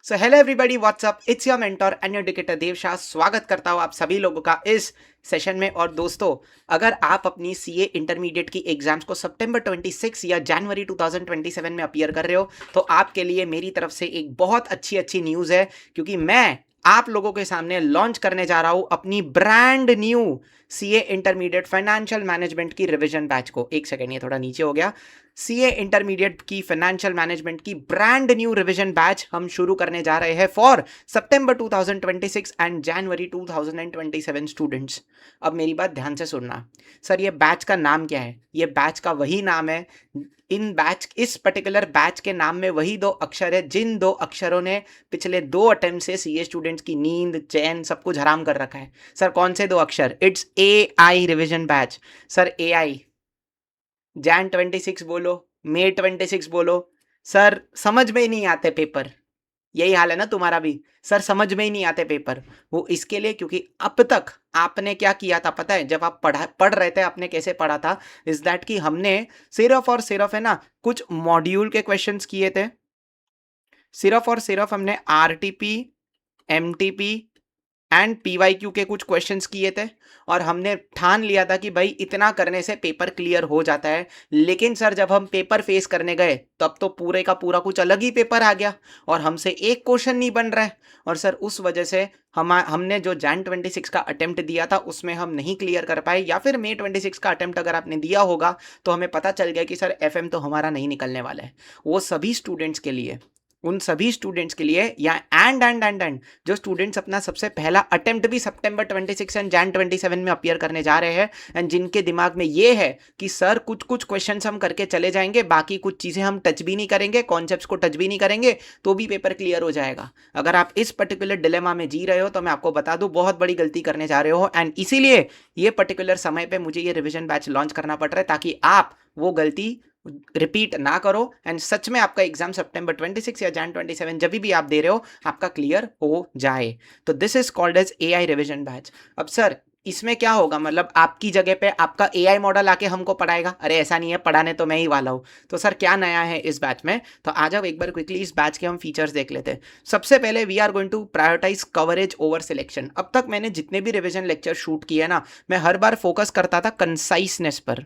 So hello everybody, what's up, it's your mentor and educator Dev Shah. स्वागत करता हूँ आप सभी लोगों का इस सेशन में। और दोस्तों, अगर आप अपनी सीए इंटरमीडिएट की एग्जाम्स को सितंबर 26 या जनवरी 2027 में अपीयर कर रहे हो तो आपके लिए मेरी तरफ से एक बहुत अच्छी न्यूज़ है, क्योंकि मैं आप लोगों के सामने लॉन्च करने जा रहा हूं अपनी brand new CA intermediate financial management की रिवीजन बैच को। एक सेकेंड, ये थोड़ा नीचे हो गया। सीए इंटरमीडिएट की फाइनेंशियल मैनेजमेंट की ब्रांड न्यू रिवीजन बैच हम शुरू करने जा रहे हैं for September 2026 and January 2027 students. अब मेरी बात ध्यान से सुनना। सर, ये बैच का नाम क्या है? ये बैच का वही नाम है, इस पर्टिकुलर बैच के नाम में वही दो अक्षर है जिन दो अक्षरों ने पिछले 2 अटेम्प्ट से सीए स्टूडेंट्स की नींद, चैन सब कुछ हराम कर रखा है। सर, कौन से 2 अक्षर? It's AI revision batch. Sir, AI Jain 26 बोलो, मई 26 बोलो। सर, समझ में ही नहीं आते पेपर। यही हाल है ना तुम्हारा भी? सर, समझ में ही नहीं आते पेपर। वो इसके लिए क्योंकि अब तक आपने क्या किया था पता है? जब आप पढ़ रहे थे, आपने कैसे पढ़ा था? इज दैट कि हमने सिर्फ और सिर्फ है ना कुछ मॉड्यूल के क्वेश्चंस किए थे। सिर्फ और सिर्फ हमने RTP, MTP एंड PYQ के कुछ क्वेश्चंस किए थे और हमने ठान लिया था कि भाई इतना करने से पेपर क्लियर हो जाता है। लेकिन सर, जब हम पेपर फेस करने गए तब तो पूरे का पूरा कुछ अलग ही पेपर आ गया और हमसे एक क्वेश्चन नहीं बन रहा है। और सर, उस वजह से हमने जो जैन 26 का अटेम्प्ट दिया था उसमें हम नहीं क्लियर कर पाए, या फिर मई 26 का अटेम्प्ट अगर आपने दिया होगा तो हमें पता चल गया कि सर FM तो हमारा नहीं निकलने वाला है। वो सभी स्टूडेंट्स के लिए, उन सभी स्टूडेंट्स के लिए, या एंड जो स्टूडेंट्स अपना सबसे पहला अटेम्प्ट भी सितंबर 26 एंड जैन 27 में अपीयर करने जा रहे हैं, एंड जिनके दिमाग में ये है कि सर कुछ कुछ क्वेश्चंस हम करके चले जाएंगे, बाकी कुछ चीज़ें हम टच भी नहीं करेंगे, कॉन्सेप्ट्स को टच भी नहीं करेंगे, तो भी पेपर क्लियर हो जाएगा। अगर आप इस पर्टिकुलर डिलेमा में जी रहे हो तो मैं आपको बता दूं, बहुत बड़ी गलती करने जा रहे हो। एंड इसीलिए ये पर्टिकुलर समय पे मुझे ये रिविजन बैच लॉन्च करना पड़ रहा है ताकि आप वो गलती रिपीट ना करो एंड सच में आपका एग्जाम सितंबर 26 या जैन 27 जब भी आप दे रहे हो आपका क्लियर हो जाए। तो this is called as AI revision batch. अब सर, इसमें क्या होगा? मतलब आपकी जगह पे आपका AI मॉडल आके हमको पढ़ाएगा? अरे ऐसा नहीं है, पढ़ाने तो मैं ही वाला हूँ। तो सर, क्या नया है इस बैच में? तो आ जाओ एक बार क्विकली इस बैच के हम फीचर्स देख लेते हैं। सबसे पहले we are going to prioritize coverage over selection. अब तक मैंने जितने भी रिवीजन लेक्चर शूट किए ना, मैं हर बार फोकस करता था कंसाइसनेस पर।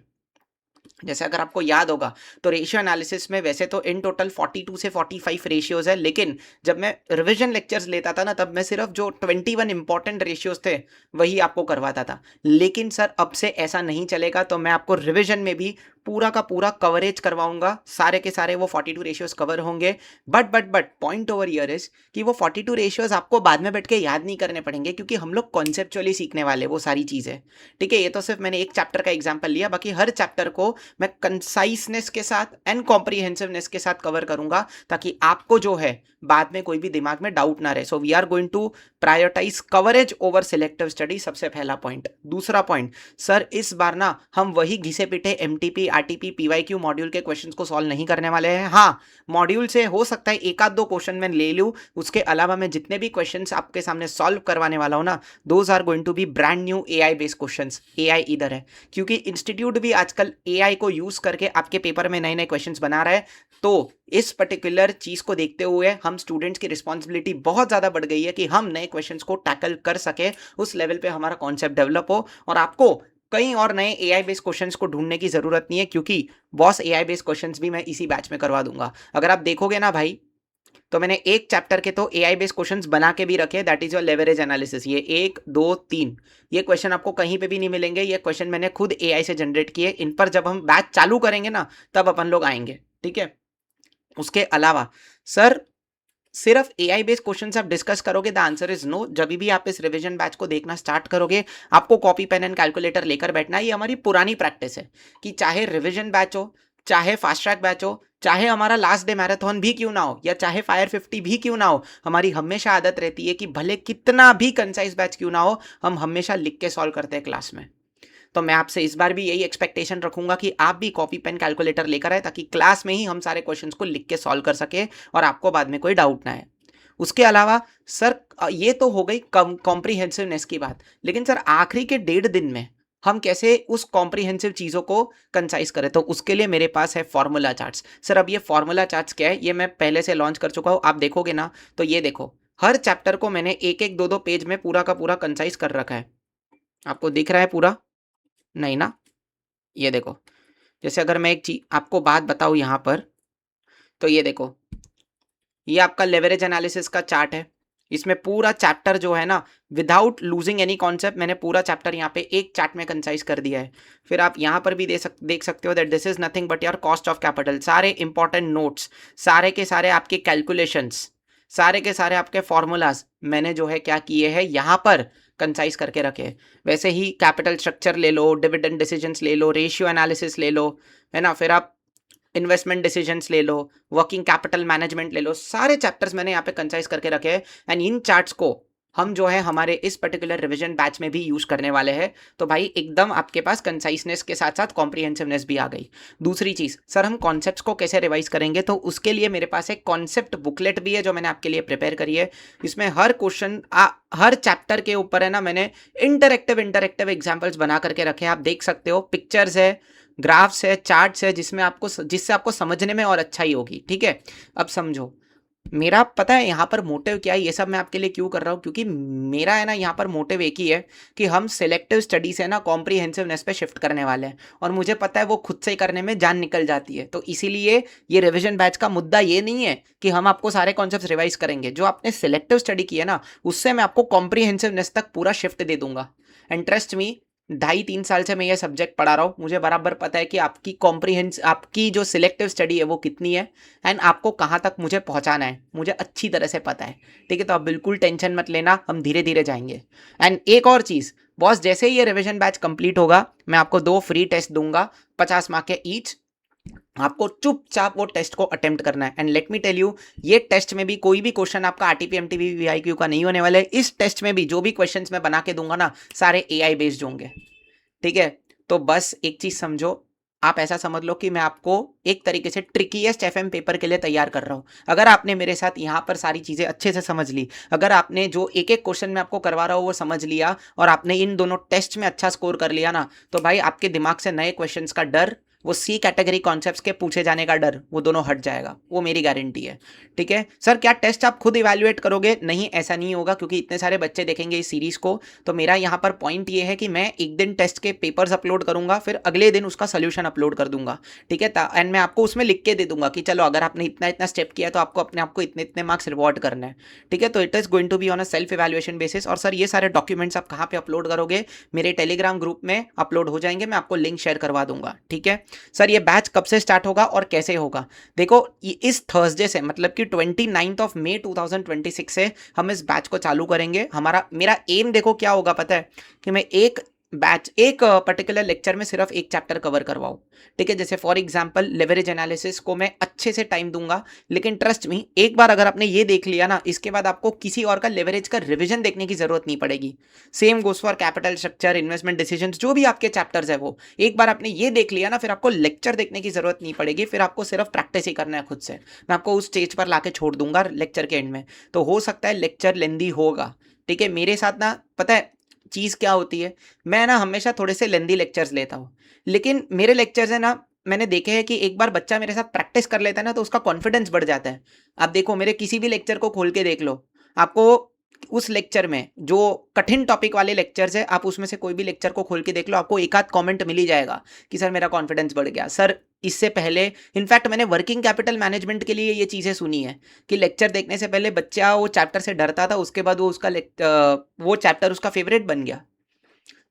जैसे अगर आपको याद होगा तो रेशियो एनालिसिस में वैसे तो इन टोटल 42 से 45 रेशियोज है, लेकिन जब मैं रिवीजन लेक्चर्स लेता था ना तब मैं सिर्फ जो 21 इंपॉर्टेंट रेशियोज थे वही आपको करवाता था। लेकिन सर, अब से ऐसा नहीं चलेगा, तो मैं आपको रिवीजन में भी पूरा का पूरा कवरेज करवाऊंगा। सारे के सारे वो 42 रेशियोज कवर होंगे। But point over here is कि वो 42 रेशियोज आपको बाद में बैठ के याद नहीं करने पड़ेंगे, क्योंकि हम लोग कॉन्सेप्चुअली सीखने वाले वो सारी चीज़ें। ठीक है, ये तो सिर्फ मैंने एक चैप्टर का एग्जाम्पल लिया, बाकी हर चैप्टर को मैं कंसाइसनेस के साथ एंड कॉम्प्रिहेंसिवनेस के साथ कवर करूंगा ताकि आपको जो है बाद में कोई भी दिमाग में डाउट ना रहे। So we are going to prioritize coverage over selective study, सबसे पहला पॉइंट। दूसरा पॉइंट, सर इस बार ना हम वही घिसे पिटे MTP, RTP, PYQ मॉड्यूल के क्वेश्चंस को सॉल्व नहीं करने वाले हैं। हाँ, मॉड्यूल से हो सकता है एक आध दो क्वेश्चन मैं ले लूँ, उसके अलावा मैं जितने भी क्वेश्चंस आपके सामने सॉल्व करवाने वाला हूँ ना, those are going to be brand new AI based questions. AI इधर है क्योंकि इंस्टीट्यूट भी आजकल AI को यूज करके आपके पेपर में नए नए क्वेश्चंस बना रहा है। तो इस पर्टिकुलर चीज को देखते हुए हम स्टूडेंट्स की रिस्पॉन्सिबिलिटी बहुत ज्यादा बढ़ गई है कि हम नए क्वेश्चंस को टैकल कर सके, उस लेवल पे हमारा कॉन्सेप्ट डेवलप हो और आपको कई और नए AI बेस्ड क्वेश्चंस को ढूंढने की जरूरत नहीं है, क्योंकि बॉस AI बेस्ड क्वेश्चंस भी मैं इसी बैच में करवा दूंगा। अगर आप देखोगे ना भाई, तो मैंने एक चैप्टर के तो AI बेस्ड क्वेश्चंस बना के भी रखे, that is your leverage analysis. ये 1 2 3 ये क्वेश्चन आपको कहीं पे भी नहीं मिलेंगे। ये क्वेश्चन मैंने खुद AI से जनरेट किए। इन पर जब हम बैच चालू करेंगे ना तब अपन लोग आएंगे। ठीक है, उसके अलावा सर सिर्फ AI बेस्ड क्वेश्चन आप डिस्कस करोगे? The answer is no. जब भी आप इस रिवीजन बैच को देखना स्टार्ट करोगे आपको कॉपी पेन एंड कैलकुलेटर लेकर बैठना है। ये हमारी पुरानी प्रैक्टिस है कि चाहे रिवीजन बैच हो, चाहे फास्ट ट्रैक बैच हो, चाहे हमारा लास्ट डे मैराथन भी क्यों ना हो, या चाहे फायर 50 भी क्यों ना हो, हमारी हमेशा आदत रहती है कि भले कितना भी कंसाइज बैच क्यों ना हो, हम हमेशा लिख के सॉल्व करते हैं क्लास में। तो मैं आपसे इस बार भी यही एक्सपेक्टेशन रखूंगा कि आप भी कॉपी पेन कैलकुलेटर लेकर आए ताकि क्लास में ही हम सारे क्वेश्चंस को लिख के सॉल्व कर सके और आपको बाद में कोई डाउट ना आए। उसके अलावा सर, ये तो हो गई कॉम्प्रिहेंसिवनेस की बात, लेकिन सर आखिरी के 1.5 दिन में हम कैसे उस कॉम्प्रिहेंसिव चीज़ों को कंसाइज करें। तो उसके लिए मेरे पास है फॉर्मूला चार्ट्स। सर अब ये फॉर्मूला चार्ट्स क्या है, ये मैं पहले से लॉन्च कर चुका हूँ। आप देखोगे ना तो ये देखो, हर चैप्टर को मैंने एक एक दो दो पेज में पूरा का पूरा कंसाइज कर रखा है। आपको दिख रहा है पूरा? नहीं ना? ये देखो, जैसे अगर मैं एक चीज आपको बात बताऊँ यहाँ पर, तो ये देखो, ये आपका लेवरेज एनालिसिस का चार्ट है। इसमें पूरा चैप्टर जो है ना, विदाउट लूजिंग एनी कॉन्सेप्ट, मैंने पूरा चैप्टर यहाँ पे एक चार्ट में कंसाइज कर दिया है। फिर आप यहाँ पर भी देख सकते हो that this is nothing but your cost of capital. सारे इंपॉर्टेंट नोट्स, सारे के सारे आपके कैलकुलेशंस, सारे के सारे आपके फॉर्मूलाज मैंने जो है क्या किए हैं यहाँ पर कंसाइज करके रखे। वैसे ही कैपिटल स्ट्रक्चर ले लो, डिविडेंड डिसीजंस ले लो, रेशियो एनालिसिस ले लो, है ना, फिर आप इन्वेस्टमेंट डिसीजंस ले लो, वर्किंग कैपिटल मैनेजमेंट ले लो, सारे चैप्टर्स मैंने यहाँ पे कंसाइज करके रखे हैं। एंड इन चार्ट्स को हम जो है हमारे इस पर्टिकुलर रिवीजन बैच में भी यूज करने वाले हैं। तो भाई एकदम आपके पास कंसाइसनेस के साथ साथ कॉम्प्रिहेंसिवनेस भी आ गई। दूसरी चीज, सर हम कॉन्सेप्ट्स को कैसे रिवाइज करेंगे, तो उसके लिए मेरे पास एक कॉन्सेप्ट बुकलेट भी है जो मैंने आपके लिए प्रिपेयर करी है। इसमें हर क्वेश्चन हर चैप्टर के ऊपर है ना, मैंने इंटरेक्टिव एग्जाम्पल्स बना करके रखे हैं। आप देख सकते हो, पिक्चर्स है, ग्राफ्स है, चार्ट्स है, जिससे आपको समझने में और अच्छा ही होगी। ठीक है, अब समझो मेरा पता है यहाँ पर मोटिव क्या है, ये सब मैं आपके लिए क्यों कर रहा हूँ, क्योंकि मेरा है ना यहाँ पर मोटिव एक ही है कि हम सिलेक्टिव स्टडी से ना कॉम्प्रिहेंसिवनेस पे शिफ्ट करने वाले हैं। और मुझे पता है वो खुद से ही करने में जान निकल जाती है। तो इसीलिए ये रिवीजन बैच का मुद्दा ये नहीं है कि हम आपको सारे कॉन्सेप्ट रिवाइज करेंगे। जो आपने सिलेक्टिव स्टडी की है ना, उससे मैं आपको कॉम्प्रिहेंसिवनेस तक पूरा शिफ्ट दे दूंगा। एंड ट्रस्ट मी, 2.5-3 साल से मैं ये सब्जेक्ट पढ़ा रहा हूँ, मुझे बराबर पता है कि आपकी जो सिलेक्टिव स्टडी है वो कितनी है एंड आपको कहाँ तक मुझे पहुँचाना है, मुझे अच्छी तरह से पता है। ठीक है, तो आप बिल्कुल टेंशन मत लेना, हम धीरे धीरे जाएंगे। एंड एक और चीज़ बॉस, जैसे ही ये रिवीजन बैच कंप्लीट होगा, मैं आपको 2 फ्री टेस्ट दूंगा, 50 मार्क के ईच। आपको चुपचाप वो टेस्ट को अटेम्प्ट करना है। And let me tell you, ये टेस्ट में भी कोई भी क्वेश्चन आपका आरटीपी एमटीपी वीआईक्यू का नहीं होने वाला है। इस टेस्ट में भी जो भी क्वेश्चंस मैं बना के दूंगा ना, सारे एआई बेस्ड होंगे। ठीक है, तो बस एक चीज समझो, आप ऐसा समझ लो कि मैं आपको एक तरीके से ट्रिकीएस्ट एफएम पेपर के लिए तैयार कर रहा हूं। अगर आपने मेरे साथ यहाँ पर सारी चीजें अच्छे से समझ ली, अगर आपने जो एक एक क्वेश्चन में आपको करवा रहा हूँ वो समझ लिया, और आपने इन दोनों टेस्ट में अच्छा स्कोर कर लिया ना, तो भाई आपके दिमाग से नए क्वेश्चंस का डर, वो सी कैटेगरी कॉन्सेप्ट्स के पूछे जाने का डर, वो दोनों हट जाएगा, वो मेरी गारंटी है। ठीक है सर, क्या टेस्ट आप खुद इवैल्यूएट करोगे? नहीं, ऐसा नहीं होगा, क्योंकि इतने सारे बच्चे देखेंगे इस सीरीज को। तो मेरा यहाँ पर पॉइंट ये है कि मैं एक दिन टेस्ट के पेपर्स अपलोड करूंगा, फिर अगले दिन उसका सोल्यूशन अपलोड कर दूंगा। ठीक है, एंड मैं आपको उसमें लिख के दे दूंगा कि चलो अगर आपने इतना इतना स्टेप किया तो आपको अपने आप को इतने इतने मार्क्स रिवॉर्ड करना है। ठीक है, तो it is going to be on a self evaluation basis. और सर ये सारे डॉक्यूमेंट्स आप कहाँ पे अपलोड करोगे? मेरे टेलीग्राम ग्रुप में अपलोड हो जाएंगे, मैं आपको लिंक शेयर करवा दूंगा। ठीक है सर, ये बैच कब से स्टार्ट होगा और कैसे होगा? देखो, इस थर्सडे से, मतलब कि 29 मई 2026 से हम इस बैच को चालू करेंगे। मेरा एम देखो क्या होगा पता है, कि मैं एक पर्टिकुलर लेक्चर में सिर्फ एक चैप्टर कवर करवाऊं। ठीक है, जैसे फॉर एग्जांपल लेवरेज एनालिसिस को मैं अच्छे से टाइम दूंगा, लेकिन ट्रस्ट मी, एक बार अगर आपने ये देख लिया ना, इसके बाद आपको किसी और का लेवरेज का रिवीजन देखने की जरूरत नहीं पड़ेगी। Same goes for capital structure, investment decisions, जो भी आपके चैप्टर्स है वो एक बार आपने ये देख लिया ना, फिर आपको लेक्चर देखने की जरूरत नहीं पड़ेगी, फिर आपको सिर्फ प्रैक्टिस ही करना है खुद से। मैं आपको उस स्टेज पर लाके छोड़ दूंगा लेक्चर के एंड में। तो हो सकता है लेक्चर लेंदी होगा। ठीक है, मेरे साथ ना पता है चीज़ क्या होती है, मैं ना हमेशा थोड़े से लेंदी लेक्चर्स लेता हूँ, लेकिन मेरे लेक्चर्स है ना, मैंने देखे हैं कि एक बार बच्चा मेरे साथ प्रैक्टिस कर लेता है ना, तो उसका कॉन्फिडेंस बढ़ जाता है। आप देखो, मेरे किसी भी लेक्चर को खोल के देख लो, आपको उस लेक्चर में जो कठिन टॉपिक वाले लेक्चर्स है, आप उसमें से कोई भी लेक्चर को खोल के देख लो, आपको एक आध कमेंट मिल ही जाएगा कि सर मेरा कॉन्फिडेंस बढ़ गया। सर इससे पहले इनफैक्ट मैंने वर्किंग कैपिटल मैनेजमेंट के लिए ये चीज़ें सुनी है कि लेक्चर देखने से पहले बच्चा वो चैप्टर से डरता था, उसके बाद वो चैप्टर उसका फेवरेट बन गया।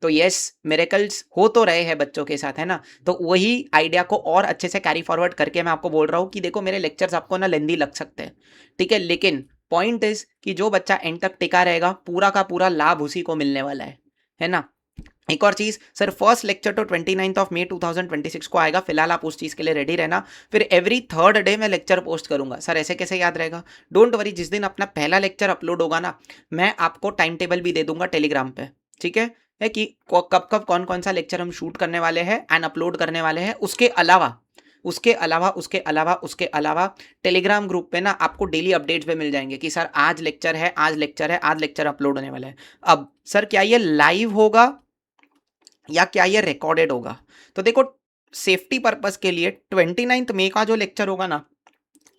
तो यस, मिरेकल्स हो तो रहे हैं बच्चों के साथ, है ना। तो वही आइडिया को और अच्छे से कैरी फॉरवर्ड करके मैं आपको बोल रहा हूँ कि देखो, मेरे लेक्चर्स आपको ना लेंदी लग सकते हैं, ठीक है, लेकिन पॉइंट इज कि जो बच्चा एंड तक टिका रहेगा, पूरा का पूरा लाभ उसी को मिलने वाला है ना। एक और चीज सर, फर्स्ट लेक्चर तो 29 मई 2026 को आएगा, फिलहाल आप उस चीज के लिए रेडी रहना। फिर एवरी थर्ड डे मैं लेक्चर पोस्ट करूंगा। सर ऐसे कैसे याद रहेगा? डोंट वरी, जिस दिन अपना पहला लेक्चर अपलोड होगा ना, मैं आपको टाइम टेबल भी दे दूंगा टेलीग्राम पे। ठीक है कि कब कब कौन कौन सा लेक्चर हम शूट करने वाले हैं एंड अपलोड करने वाले हैं। उसके अलावा टेलीग्राम ग्रुप पे ना आपको डेली अपडेट्स भी मिल जाएंगे कि सर आज लेक्चर है, आज लेक्चर अपलोड होने वाला है। अब सर क्या ये लाइव होगा या क्या ये रिकॉर्डेड होगा। तो देखो सेफ्टी पर्पस के लिए 29 मई का जो लेक्चर होगा ना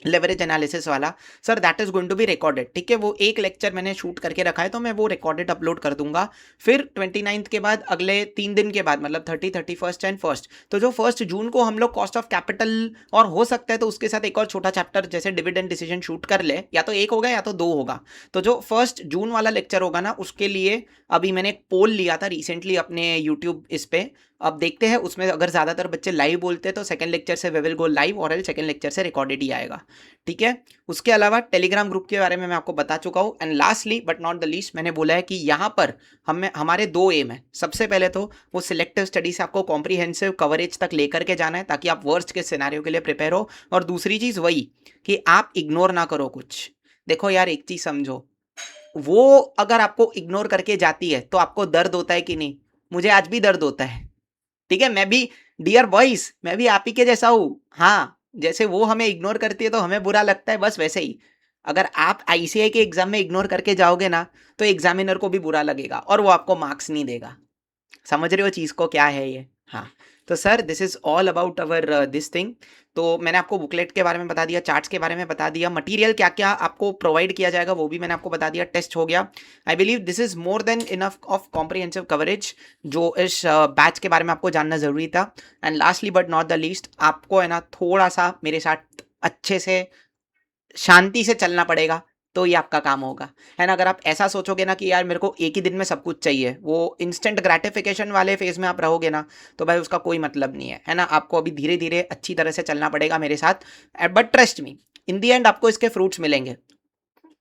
लेवरेज एनालिसिस वाला, sir that is going to be recorded, ठीक है। वो एक लेक्चर मैंने शूट करके रखा है तो मैं वो रिकॉर्डेड अपलोड कर दूंगा। फिर 29 के बाद अगले 3 दिन के बाद मतलब 30, 31 एंड फर्स्ट, तो जो 1 जून को हम लोग कॉस्ट ऑफ कैपिटल और हो सकता है तो उसके साथ एक और छोटा चैप्टर जैसे डिविडेंड डिसीजन शूट कर ले, या तो एक होगा या तो 2 होगा। तो जो 1 जून वाला लेक्चर होगा ना उसके लिए अभी मैंने एक पोल लिया था रिसेंटली अपने यूट्यूब इस पे। अब देखते हैं उसमें अगर ज़्यादातर बच्चे लाइव बोलते हैं तो सेकंड लेक्चर से वी विल गो लाइव, और सेकंड लेक्चर से रिकॉर्डेड ही आएगा, ठीक है। उसके अलावा टेलीग्राम ग्रुप के बारे में मैं आपको बता चुका हूँ। And lastly but not the least, मैंने बोला है कि यहाँ पर हमारे 2 एम है। सबसे पहले तो वो सिलेक्टिव स्टडी से आपको कॉम्प्रीहेंसिव कवरेज तक लेकर के जाना है ताकि आप वर्स्ट के सिनेरियो के लिए प्रिपेयर हो। और दूसरी चीज़ वही कि आप इग्नोर ना करो कुछ। देखो यार एक चीज़ समझो, वो अगर आपको इग्नोर करके जाती है तो आपको दर्द होता है कि नहीं? मुझे आज भी दर्द होता है, ठीक है। मैं भी डियर बॉयज, मैं भी आप ही के जैसा हूँ। हाँ, जैसे वो हमें इग्नोर करती है तो हमें बुरा लगता है, बस वैसे ही अगर आप आईसीआई के एग्जाम में इग्नोर करके जाओगे ना तो एग्जामिनर को भी बुरा लगेगा और वो आपको मार्क्स नहीं देगा। समझ रहे हो चीज़ को क्या है ये? हाँ। तो sir this is all about our this thing. तो मैंने आपको बुकलेट के बारे में बता दिया, चार्ट्स के बारे में बता दिया, मटेरियल क्या क्या आपको प्रोवाइड किया जाएगा वो भी मैंने आपको बता दिया, टेस्ट हो गया। I believe this is more than enough of comprehensive coverage जो इस बैच के बारे में आपको जानना ज़रूरी था। And lastly but not the least, आपको है ना थोड़ा सा मेरे साथ अच्छे से शांति से चलना पड़ेगा तो ये आपका काम होगा, है ना। अगर आप ऐसा सोचोगे ना कि यार मेरे को एक ही दिन में सब कुछ चाहिए, वो इंस्टेंट ग्रेटिफिकेशन वाले फेज में आप रहोगे ना तो भाई उसका कोई मतलब नहीं है ना। आपको अभी धीरे धीरे अच्छी तरह से चलना पड़ेगा मेरे साथ, but trust me in the and आपको इसके फ्रूट्स मिलेंगे।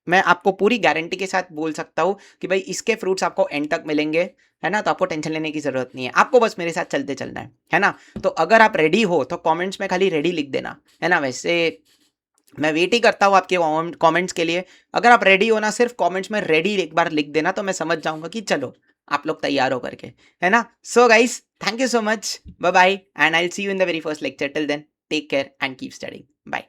मैं आपको पूरी गारंटी के साथ बोल सकता हूँ कि भाई इसके फ्रूट्स आपको एंड तक मिलेंगे, है ना। तो आपको टेंशन लेने की जरूरत नहीं है, आपको बस मेरे साथ चलते चलना है ना। तो अगर आप रेडी हो तो कमेंट्स में खाली रेडी लिख देना, है ना। वैसे मैं वेट ही करता हूँ आपके कमेंट्स के लिए। अगर आप रेडी हो ना सिर्फ कमेंट्स में रेडी एक बार लिख देना तो मैं समझ जाऊंगा कि चलो आप लोग तैयार हो करके, है ना। So guys thank you so much, bye bye, and I will see you in the very first lecture. Till then take care and keep studying, bye.